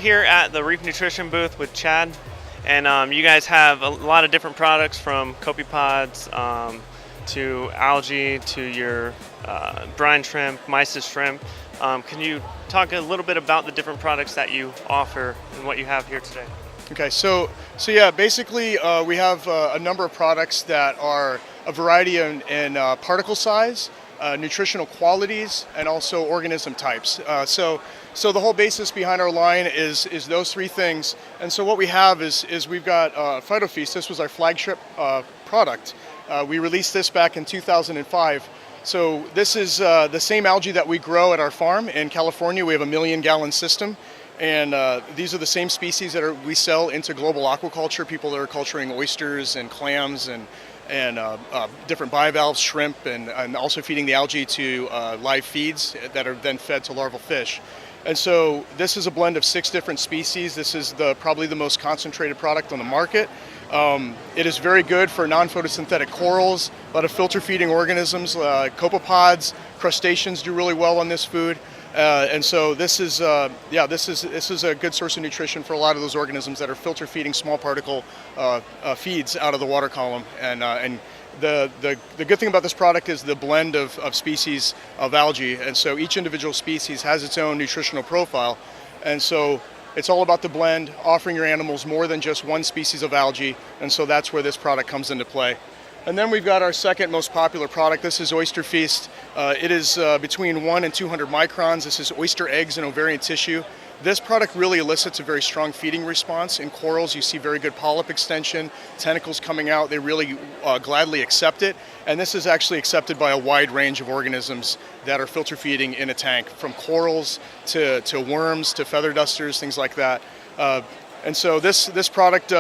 here at the Reef Nutrition booth with Chad, and you guys have a lot of different products from Copepods to algae to your brine shrimp, mysis shrimp. Can you talk a little bit about the different products that you offer and what you have here today? Okay, so yeah, basically we have a number of products that are a variety in particle size, nutritional qualities, and also organism types. So the whole basis behind our line is those three things. And so what we have is we've got Phyto-Feast. This was our flagship product. We released this back in 2005. So this is the same algae that we grow at our farm in California. We have a 1 million gallon system. And these are the same species that we sell into global aquaculture, people that are culturing oysters and clams and different bivalves, shrimp, and also feeding the algae to live feeds that are then fed to larval fish. And so this is a blend of 6 different species. This is probably the most concentrated product on the market. It is very good for non-photosynthetic corals, a lot of filter feeding organisms, copepods, crustaceans do really well on this food. And so this is a good source of nutrition for a lot of those organisms that are filter feeding small particle feeds out of the water column. And the good thing about this product is the blend of species of algae. And so each individual species has its own nutritional profile. And so it's all about the blend, offering your animals more than just one species of algae. And so that's where this product comes into play. And then we've got our second most popular product. This is Oyster Feast. It is between 1 and 200 microns. This is oyster eggs and ovarian tissue. This product really elicits a very strong feeding response. In corals, you see very good polyp extension, tentacles coming out. They really gladly accept it. And this is actually accepted by a wide range of organisms that are filter feeding in a tank, from corals to worms to feather dusters, things like that. And so this product,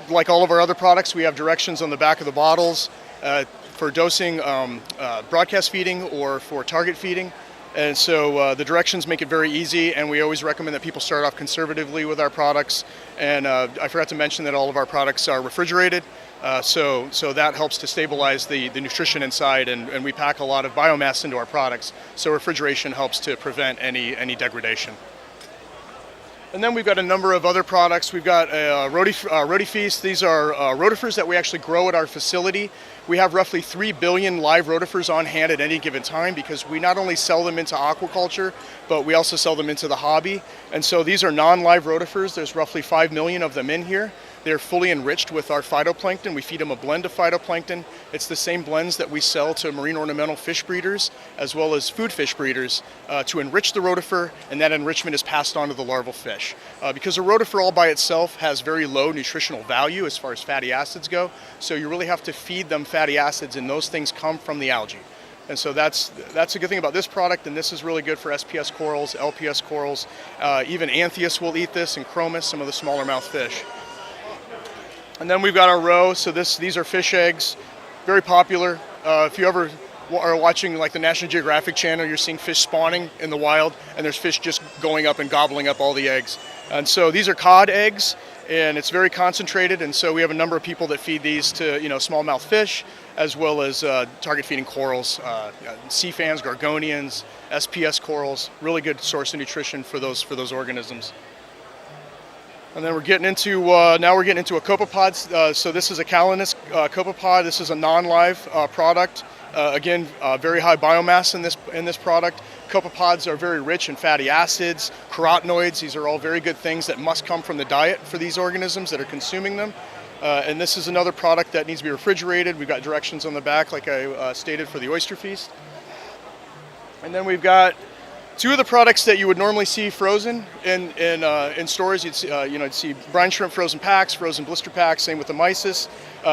like all of our other products, we have directions on the back of the bottles for dosing broadcast feeding or for target feeding. And so the directions make it very easy, and we always recommend that people start off conservatively with our products. And I forgot to mention that all of our products are refrigerated, so that helps to stabilize the nutrition inside, and we pack a lot of biomass into our products, so refrigeration helps to prevent any degradation. And then we've got a number of other products. We've got Roti-Feast. These are rotifers that we actually grow at our facility. We have roughly 3 billion live rotifers on hand at any given time because we not only sell them into aquaculture, but we also sell them into the hobby. And so these are non-live rotifers. There's roughly 5 million of them in here. They're fully enriched with our phytoplankton. We feed them a blend of phytoplankton. It's the same blends that we sell to marine ornamental fish breeders as well as food fish breeders to enrich the rotifer, and that enrichment is passed on to the larval fish. Because a rotifer all by itself has very low nutritional value as far as fatty acids go, so you really have to feed them fatty acids, and those things come from the algae. And so that's a good thing about this product, and this is really good for SPS corals, LPS corals. Even Anthias will eat this, and Chromis, some of the smaller mouth fish. And then we've got our roe. So these are fish eggs, very popular. If you ever are watching like the National Geographic channel, you're seeing fish spawning in the wild, and there's fish just going up and gobbling up all the eggs. And so these are cod eggs, and it's very concentrated. And so we have a number of people that feed these to smallmouth fish, as well as target feeding corals, sea fans, gorgonians, SPS corals. Really good source of nutrition for those organisms. And then we're getting into a Copepod. So this is a Calanus Copepod. This is a non-live product. Again, very high biomass in this product. Copepods are very rich in fatty acids, carotenoids. These are all very good things that must come from the diet for these organisms that are consuming them. And this is another product that needs to be refrigerated. We've got directions on the back, like I stated, for the Oyster Feast. And then we've got 2 of the products that you would normally see frozen in stores. You'd see brine shrimp frozen packs, frozen blister packs. Same with the mysis.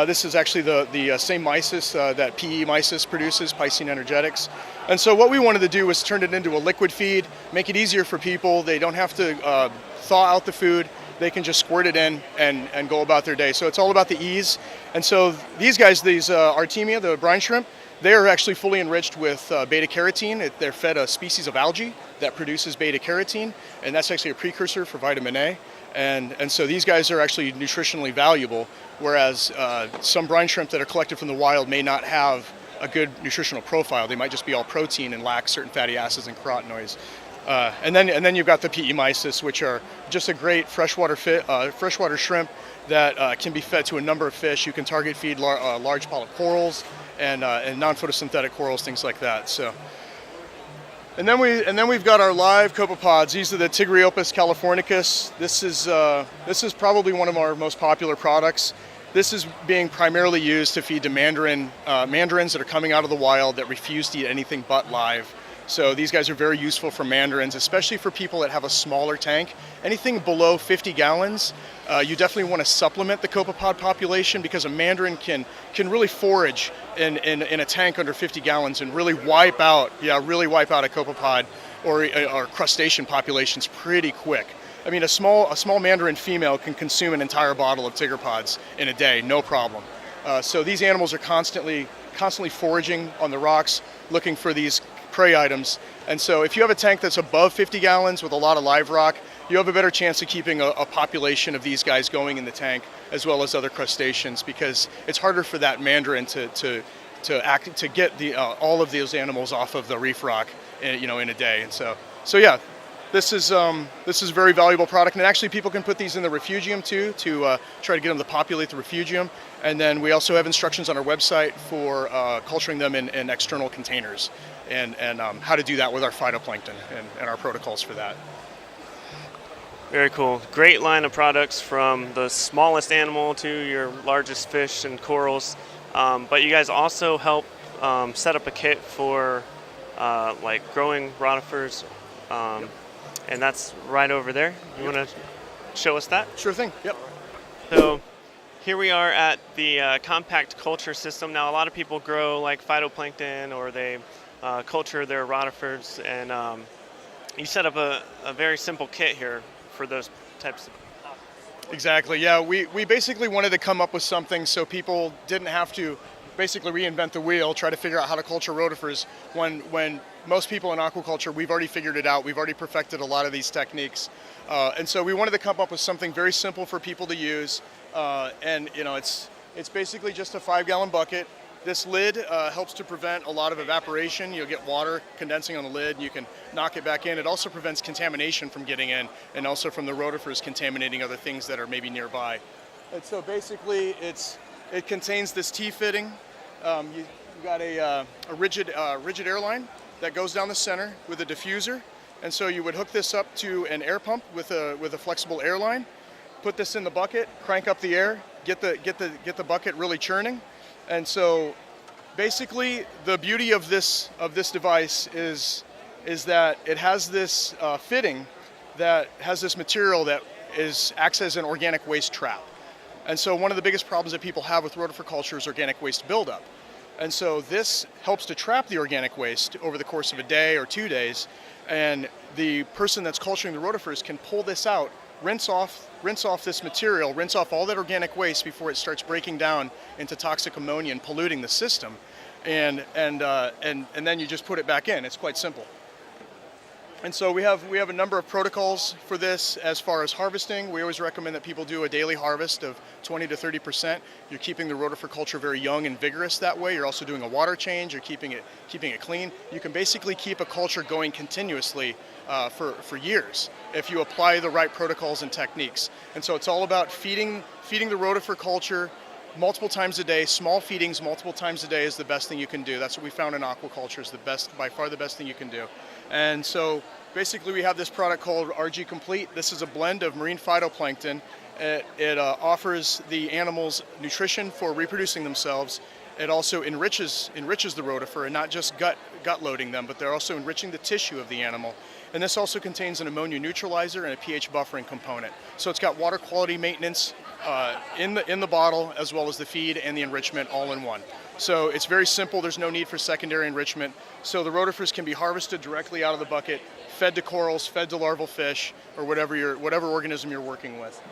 This is actually the same mysis that PE mysis produces, Piscine Energetics. And so what we wanted to do was turn it into a liquid feed, make it easier for people. They don't have to thaw out the food. They can just squirt it in and go about their day. So it's all about the ease. And so these guys, Artemia, the brine shrimp, they are actually fully enriched with beta-carotene. They're fed a species of algae that produces beta-carotene, and that's actually a precursor for vitamin A. And so these guys are actually nutritionally valuable, whereas some brine shrimp that are collected from the wild may not have a good nutritional profile. They might just be all protein and lack certain fatty acids and carotenoids. And then you've got the PE mysis, which are just a great freshwater shrimp that can be fed to a number of fish. You can target feed large polyp corals and non-photosynthetic corals, things like that. So, and then we've got our live copepods. These are the Tigriopus californicus. This is probably one of our most popular products. This is being primarily used to feed to mandarins that are coming out of the wild that refuse to eat anything but live. So these guys are very useful for mandarins, especially for people that have a smaller tank. Anything below 50 gallons, you definitely want to supplement the copepod population, because a mandarin can really forage in a tank under 50 gallons and really wipe out a copepod or crustacean populations pretty quick. I mean, a small mandarin female can consume an entire bottle of tigerpods in a day, no problem. So these animals are constantly foraging on the rocks, looking for these prey items. And so if you have a tank that's above 50 gallons with a lot of live rock, you have a better chance of keeping a population of these guys going in the tank, as well as other crustaceans, because it's harder for that mandarin to get all of those animals off of the reef rock, in a day. And so yeah. This is a very valuable product, and actually people can put these in the refugium too, to try to get them to populate the refugium. And then we also have instructions on our website for culturing them in external containers, and how to do that with our phytoplankton and our protocols for that. Very cool. Great line of products, from the smallest animal to your largest fish and corals. But you guys also help set up a kit for like growing rotifers. Yep. And that's right over there. You want to show us that? Sure thing. Yep. So here we are at the compact culture system. Now, a lot of people grow like phytoplankton, or they culture their rotifers, and you set up a very simple kit here for those types of. Exactly. Yeah, we basically wanted to come up with something so people didn't have to basically reinvent the wheel, try to figure out how to culture rotifers, when most people in aquaculture, we've already figured it out. We've already perfected a lot of these techniques. And so we wanted to come up with something very simple for people to use. And it's basically just a 5-gallon bucket. This lid helps to prevent a lot of evaporation. You'll get water condensing on the lid. You can knock it back in. It also prevents contamination from getting in, and also from the rotifers contaminating other things that are maybe nearby. And so basically it contains this T-fitting. You got a rigid airline that goes down the center with a diffuser, and so you would hook this up to an air pump with a flexible airline. Put this in the bucket, crank up the air, get the bucket really churning, and so basically the beauty of this device is that it has this fitting that has this material that acts as an organic waste trap. And so one of the biggest problems that people have with rotifer culture is organic waste buildup. And so this helps to trap the organic waste over the course of a day or 2 days. And the person that's culturing the rotifers can pull this out, rinse off this material, rinse off all that organic waste before it starts breaking down into toxic ammonia and polluting the system. And then you just put it back in. It's quite simple. And so we have a number of protocols for this. As far as harvesting, we always recommend that people do a daily harvest of 20 to 30%. You're keeping the rotifer culture very young and vigorous that way. You're also doing a water change. You're keeping it clean. You can basically keep a culture going continuously for years if you apply the right protocols and techniques. And so it's all about feeding the rotifer culture multiple times a day. Small feedings multiple times a day is the best thing you can do. That's what we found in aquaculture is by far the best thing you can do. And so basically we have this product called RG Complete. This is a blend of marine phytoplankton. It offers the animals nutrition for reproducing themselves. It also enriches the rotifer, and not just gut loading them, but they're also enriching the tissue of the animal. And this also contains an ammonia neutralizer and a pH buffering component. So it's got water quality maintenance in the bottle, as well as the feed and the enrichment all in one. So it's very simple. There's no need for secondary enrichment. So the rotifers can be harvested directly out of the bucket, fed to corals, fed to larval fish, or whatever organism you're working with.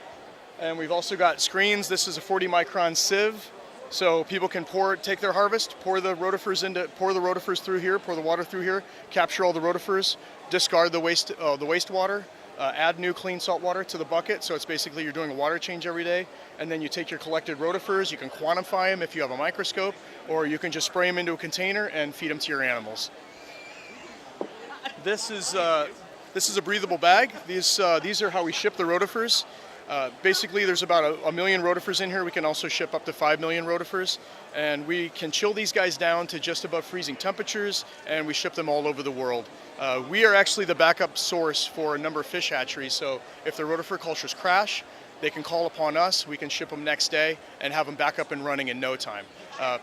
And we've also got screens. This is a 40 micron sieve. So people can take their harvest, pour the rotifers through here, pour the water through here, capture all the rotifers, discard the wastewater, add new clean salt water to the bucket. So it's basically you're doing a water change every day, and then you take your collected rotifers. You can quantify them if you have a microscope, or you can just spray them into a container and feed them to your animals. This is This is a breathable bag. These are how we ship the rotifers. Basically, there's about a million rotifers in here. We can also ship up to 5 million rotifers. And we can chill these guys down to just above freezing temperatures, and we ship them all over the world. We are actually the backup source for a number of fish hatcheries, so if the rotifer cultures crash, they can call upon us, we can ship them next day, and have them back up and running in no time.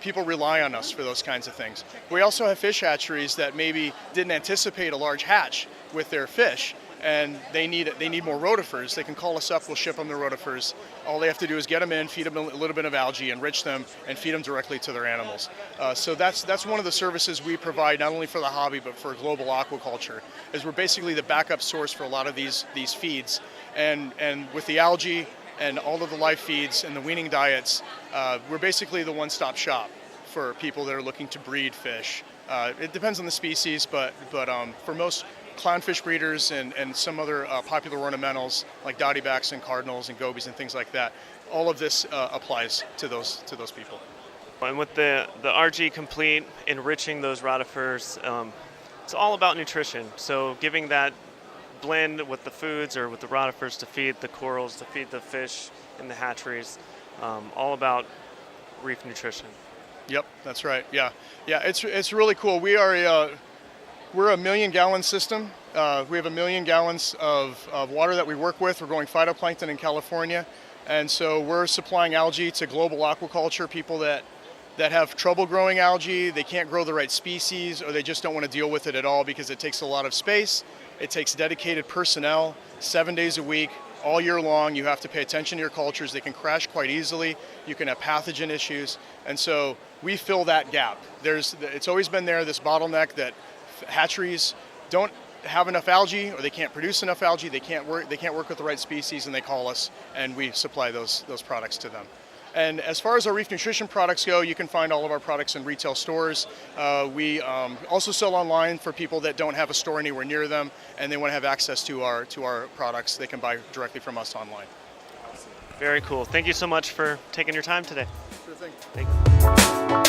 People rely on us for those kinds of things. We also have fish hatcheries that maybe didn't anticipate a large hatch with their fish, and they need more rotifers. They can call us up, we'll ship them the rotifers. All they have to do is get them in, feed them a little bit of algae, enrich them, and feed them directly to their animals. So that's one of the services we provide, not only for the hobby, but for global aquaculture, is we're basically the backup source for a lot of these feeds. And with the algae and all of the live feeds and the weaning diets, we're basically the one-stop shop for people that are looking to breed fish. It depends on the species, but for most clownfish breeders and some other popular ornamentals like dottybacks and cardinals and gobies and things like that, all of this applies to those people. And with the RG Complete, enriching those rotifers, it's all about nutrition. So giving that blend with the foods or with the rotifers to feed the corals, to feed the fish in the hatcheries, all about Reef Nutrition. Yep, that's right. Yeah, it's really cool. We're a 1 million gallon system. We have 1 million gallons of water that we work with. We're growing phytoplankton in California, and so we're supplying algae to global aquaculture, people that have trouble growing algae, they can't grow the right species, or they just don't want to deal with it at all because it takes a lot of space. It takes dedicated personnel, 7 days a week, all year long. You have to pay attention to your cultures. They can crash quite easily. You can have pathogen issues. And so we fill that gap. It's always been there, this bottleneck that hatcheries don't have enough algae, or they can't produce enough algae. They can't work with the right species, and they call us, and we supply those products to them. And as far as our Reef Nutrition products go, you can find all of our products in retail stores. We also sell online for people that don't have a store anywhere near them, and they want to have access to our products. They can buy directly from us online. Very cool. Thank you so much for taking your time today. Sure thing. Thank you.